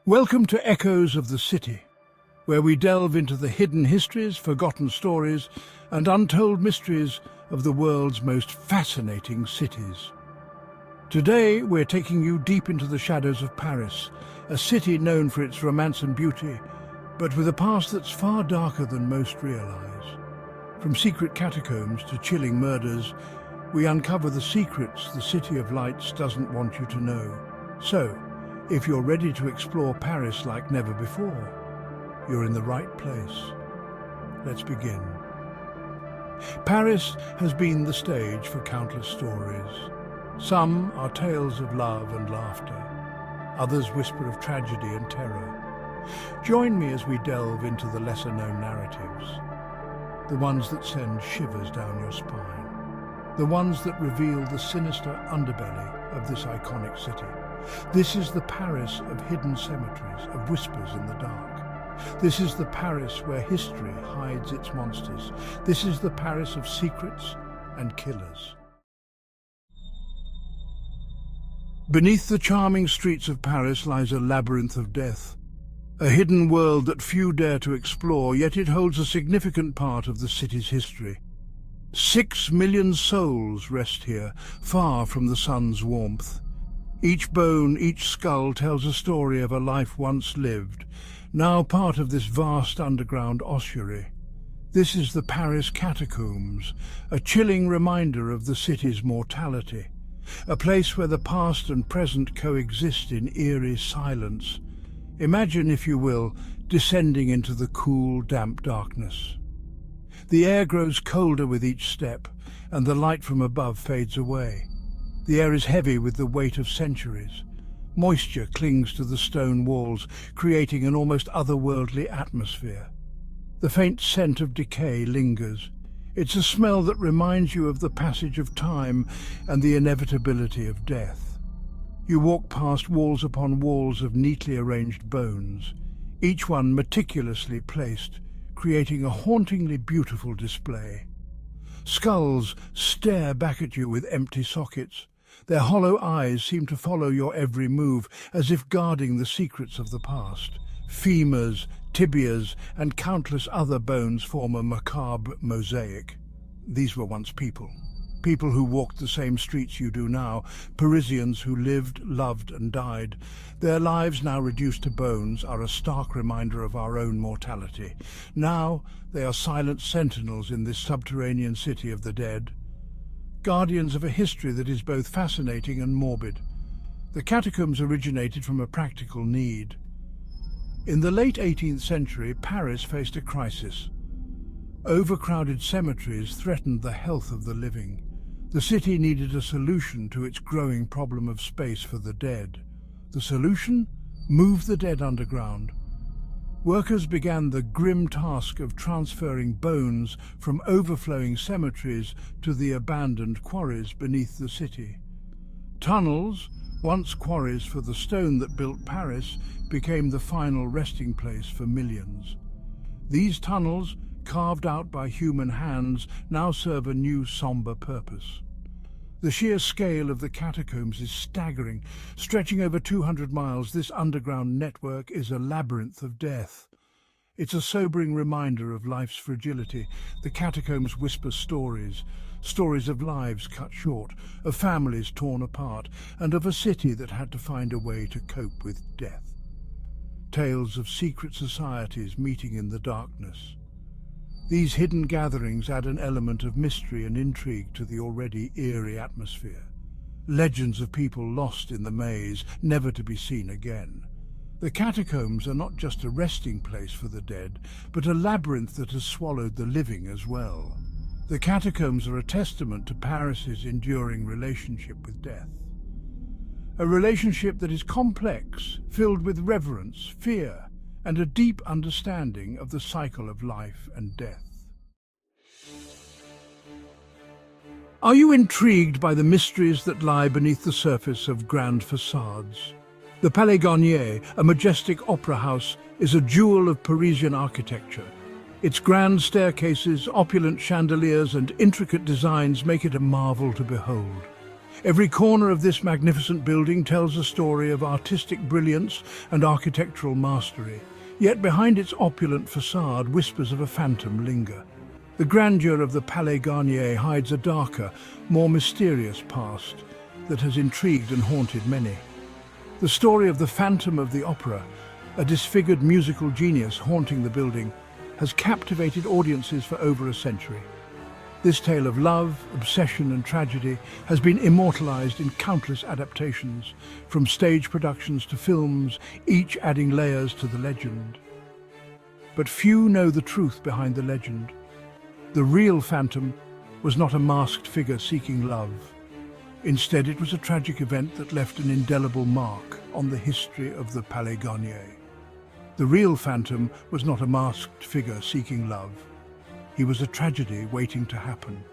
Welcome to Echoes of the City, where we delve into the hidden histories, forgotten stories, and untold mysteries of the world's most fascinating cities. Today, we're taking you deep into the shadows of Paris, a city known for its romance and beauty, but with a past that's far darker than most realize. From secret catacombs to chilling murders, we uncover the secrets the City of Lights doesn't want you to know. So, if you're ready to explore Paris like never before, you're in the right place. Let's begin. Paris has been the stage for countless stories. Some are tales of love and laughter. Others whisper of tragedy and terror. Join me as we delve into the lesser-known narratives. The ones that send shivers down your spine. The ones that reveal the sinister underbelly of this iconic city. This is the Paris of hidden cemeteries, of whispers in the dark. This is the Paris where history hides its monsters. This is the Paris of secrets and killers. Beneath the charming streets of Paris lies a labyrinth of death. A hidden world that few dare to explore, yet it holds a significant part of the city's history. 6 million souls rest here, far from the sun's warmth. Each bone, each skull tells a story of a life once lived, now part of this vast underground ossuary. This is the Paris Catacombs, a chilling reminder of the city's mortality, a place where the past and present coexist in eerie silence. Imagine, if you will, descending into the cool, damp darkness. The air grows colder with each step, and the light from above fades away. The air is heavy with the weight of centuries. Moisture clings to the stone walls, creating an almost otherworldly atmosphere. The faint scent of decay lingers. It's a smell that reminds you of the passage of time and the inevitability of death. You walk past walls upon walls of neatly arranged bones, each one meticulously placed, creating a hauntingly beautiful display. Skulls stare back at you with empty sockets. Their hollow eyes seem to follow your every move, as if guarding the secrets of the past. Femurs, tibias, and countless other bones form a macabre mosaic. These were once people. People who walked the same streets you do now, Parisians who lived, loved, and died. Their lives, now reduced to bones, are a stark reminder of our own mortality. Now they are silent sentinels in this subterranean city of the dead. Guardians of a history that is both fascinating and morbid. The catacombs originated from a practical need. In the late 18th century, Paris faced a crisis. Overcrowded cemeteries threatened the health of the living. The city needed a solution to its growing problem of space for the dead. The solution? Move the dead underground. Workers began the grim task of transferring bones from overflowing cemeteries to the abandoned quarries beneath the city. Tunnels, once quarries for the stone that built Paris, became the final resting place for millions. These tunnels, carved out by human hands, now serve a new somber purpose. The sheer scale of the catacombs is staggering. Stretching over 200 miles, this underground network is a labyrinth of death. It's a sobering reminder of life's fragility. The catacombs whisper stories, stories of lives cut short, of families torn apart, and of a city that had to find a way to cope with death. Tales of secret societies meeting in the darkness. These hidden gatherings add an element of mystery and intrigue to the already eerie atmosphere. Legends of people lost in the maze, never to be seen again. The catacombs are not just a resting place for the dead, but a labyrinth that has swallowed the living as well. The catacombs are a testament to Paris's enduring relationship with death. A relationship that is complex, filled with reverence, fear, and a deep understanding of the cycle of life and death. Are you intrigued by the mysteries that lie beneath the surface of grand facades? The Palais Garnier, a majestic opera house, is a jewel of Parisian architecture. Its grand staircases, opulent chandeliers, and intricate designs make it a marvel to behold. Every corner of this magnificent building tells a story of artistic brilliance and architectural mastery. Yet behind its opulent facade, whispers of a phantom linger. The grandeur of the Palais Garnier hides a darker, more mysterious past that has intrigued and haunted many. The story of the Phantom of the Opera, a disfigured musical genius haunting the building, has captivated audiences for over a century. This tale of love, obsession and tragedy has been immortalized in countless adaptations, from stage productions to films, each adding layers to the legend. But few know the truth behind the legend. The real Phantom was not a masked figure seeking love. Instead, it was a tragic event that left an indelible mark on the history of the Palais Garnier. The real Phantom was not a masked figure seeking love. He was a tragedy waiting to happen.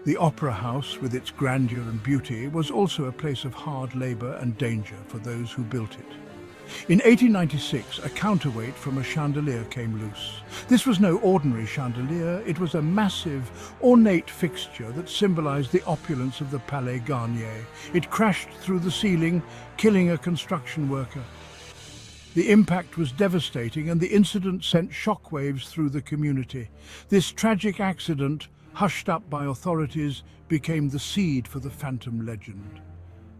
The Opera House, with its grandeur and beauty, was also a place of hard labor and danger for those who built it. In 1896, a counterweight from a chandelier came loose. This was no ordinary chandelier, it was a massive, ornate fixture that symbolized the opulence of the Palais Garnier. It crashed through the ceiling, killing a construction worker. The impact was devastating, and the incident sent shockwaves through the community. This tragic accident, hushed up by authorities, became the seed for the Phantom legend.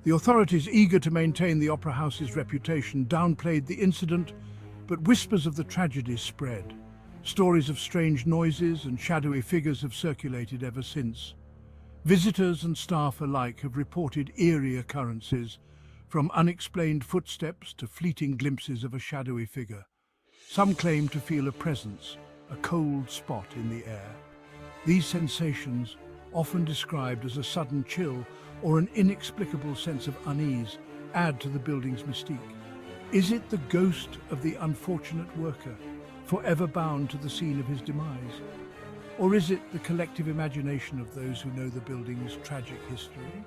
The authorities, eager to maintain the Opera House's reputation, downplayed the incident, but whispers of the tragedy spread. Stories of strange noises and shadowy figures have circulated ever since. Visitors and staff alike have reported eerie occurrences, from unexplained footsteps to fleeting glimpses of a shadowy figure. Some claim to feel a presence, a cold spot in the air. These sensations, often described as a sudden chill or an inexplicable sense of unease, add to the building's mystique. Is it the ghost of the unfortunate worker, forever bound to the scene of his demise? Or is it the collective imagination of those who know the building's tragic history?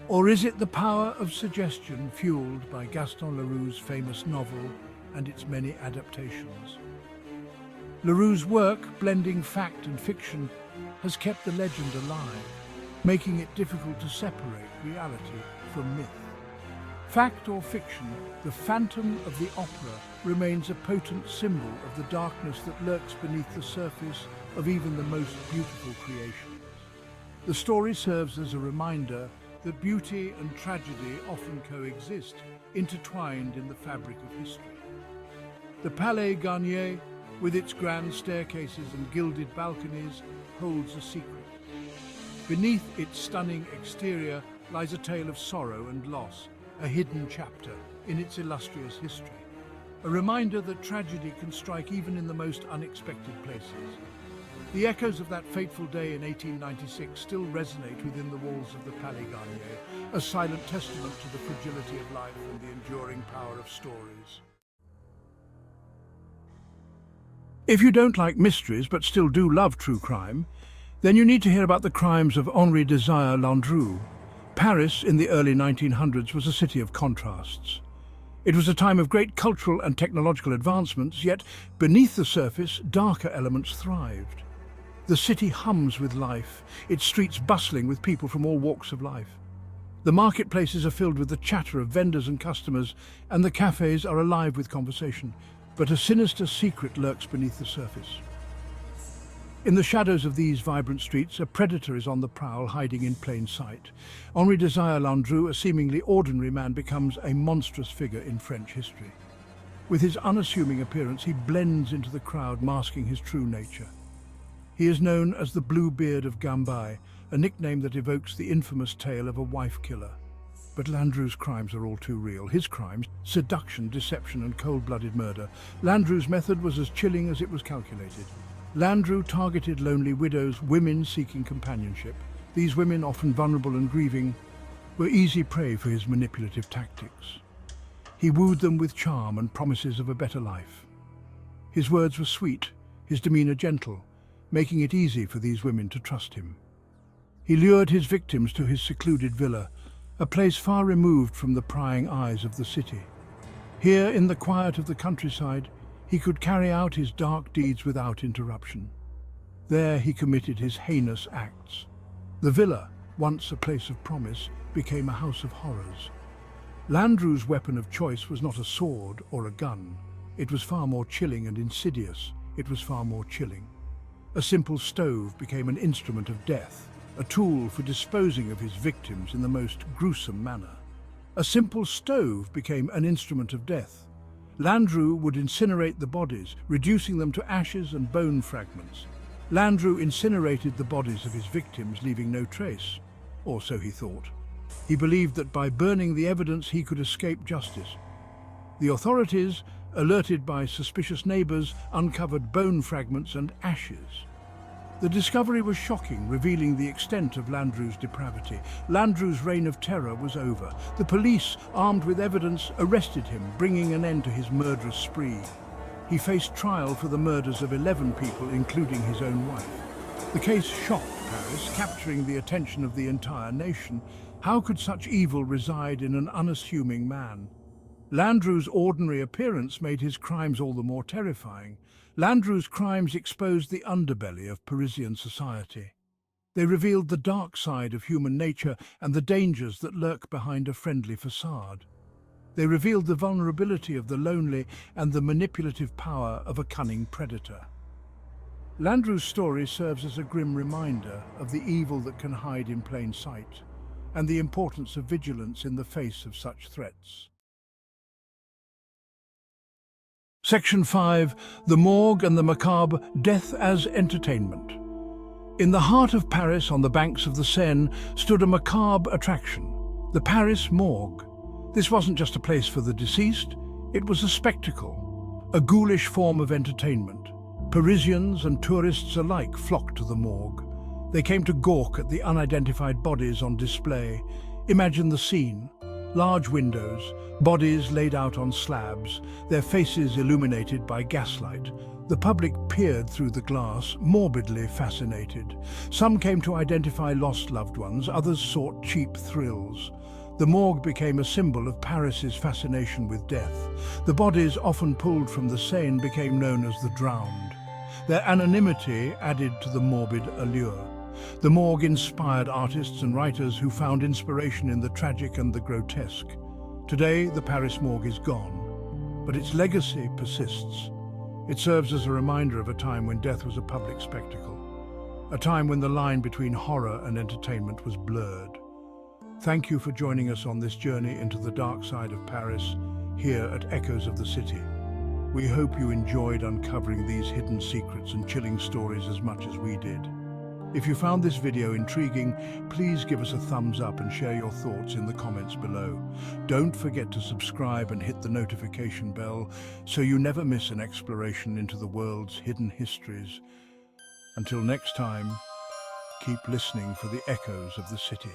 Or is it the power of suggestion fueled by Gaston Leroux's famous novel and its many adaptations? Leroux's work, blending fact and fiction, has kept the legend alive, making it difficult to separate reality from myth. Fact or fiction, the Phantom of the Opera remains a potent symbol of the darkness that lurks beneath the surface of even the most beautiful creations. The story serves as a reminder that beauty and tragedy often coexist, intertwined in the fabric of history. The Palais Garnier, with its grand staircases and gilded balconies, holds a secret. Beneath its stunning exterior lies a tale of sorrow and loss, a hidden chapter in its illustrious history. A reminder that tragedy can strike even in the most unexpected places. The echoes of that fateful day in 1896 still resonate within the walls of the Palais Garnier, a silent testament to the fragility of life and the enduring power of stories. If you don't like mysteries but still do love true crime, then you need to hear about the crimes of Henri Desire Landru. Paris in the early 1900s was a city of contrasts. It was a time of great cultural and technological advancements, yet beneath the surface, darker elements thrived. The city hums with life, its streets bustling with people from all walks of life. The marketplaces are filled with the chatter of vendors and customers, and the cafes are alive with conversation. But a sinister secret lurks beneath the surface. In the shadows of these vibrant streets, a predator is on the prowl, hiding in plain sight. Henri Desire Landru, a seemingly ordinary man, becomes a monstrous figure in French history. With his unassuming appearance, he blends into the crowd, masking his true nature. He is known as the Blue Beard of Gambay, a nickname that evokes the infamous tale of a wife killer. But Landru's crimes are all too real. His crimes, seduction, deception and cold-blooded murder. Landru's method was as chilling as it was calculated. Landru targeted lonely widows, women seeking companionship. These women, often vulnerable and grieving, were easy prey for his manipulative tactics. He wooed them with charm and promises of a better life. His words were sweet, his demeanor gentle, making it easy for these women to trust him. He lured his victims to his secluded villa, a place far removed from the prying eyes of the city. Here, in the quiet of the countryside, he could carry out his dark deeds without interruption. There he committed his heinous acts. The villa, once a place of promise, became a house of horrors. Landru's weapon of choice was not a sword or a gun. It was far more chilling and insidious. It was far more chilling. A simple stove became an instrument of death, a tool for disposing of his victims in the most gruesome manner. A simple stove became an instrument of death. Landru would incinerate the bodies, reducing them to ashes and bone fragments. Landru incinerated the bodies of his victims, leaving no trace. Or so he thought. He believed that by burning the evidence he could escape justice. The authorities, alerted by suspicious neighbors, uncovered bone fragments and ashes. The discovery was shocking, revealing the extent of Landru's depravity. Landru's reign of terror was over. The police, armed with evidence, arrested him, bringing an end to his murderous spree. He faced trial for the murders of 11 people, including his own wife. The case shocked Paris, capturing the attention of the entire nation. How could such evil reside in an unassuming man? Landru's ordinary appearance made his crimes all the more terrifying. Landru's crimes exposed the underbelly of Parisian society. They revealed the dark side of human nature and the dangers that lurk behind a friendly facade. They revealed the vulnerability of the lonely and the manipulative power of a cunning predator. Landru's story serves as a grim reminder of the evil that can hide in plain sight and the importance of vigilance in the face of such threats. Section 5. The Morgue and the Macabre, Death as Entertainment. In the heart of Paris, on the banks of the Seine, stood a macabre attraction, the Paris Morgue. This wasn't just a place for the deceased, it was a spectacle, a ghoulish form of entertainment. Parisians and tourists alike flocked to the morgue. They came to gawk at the unidentified bodies on display. Imagine the scene. Large windows, bodies laid out on slabs, their faces illuminated by gaslight. The public peered through the glass, morbidly fascinated. Some came to identify lost loved ones, others sought cheap thrills. The morgue became a symbol of Paris's fascination with death. The bodies, often pulled from the Seine, became known as the drowned. Their anonymity added to the morbid allure. The morgue inspired artists and writers who found inspiration in the tragic and the grotesque. Today, the Paris Morgue is gone, but its legacy persists. It serves as a reminder of a time when death was a public spectacle, a time when the line between horror and entertainment was blurred. Thank you for joining us on this journey into the dark side of Paris, here at Echoes of the City. We hope you enjoyed uncovering these hidden secrets and chilling stories as much as we did. If you found this video intriguing, please give us a thumbs up and share your thoughts in the comments below. Don't forget to subscribe and hit the notification bell so you never miss an exploration into the world's hidden histories. Until next time, keep listening for the echoes of the city.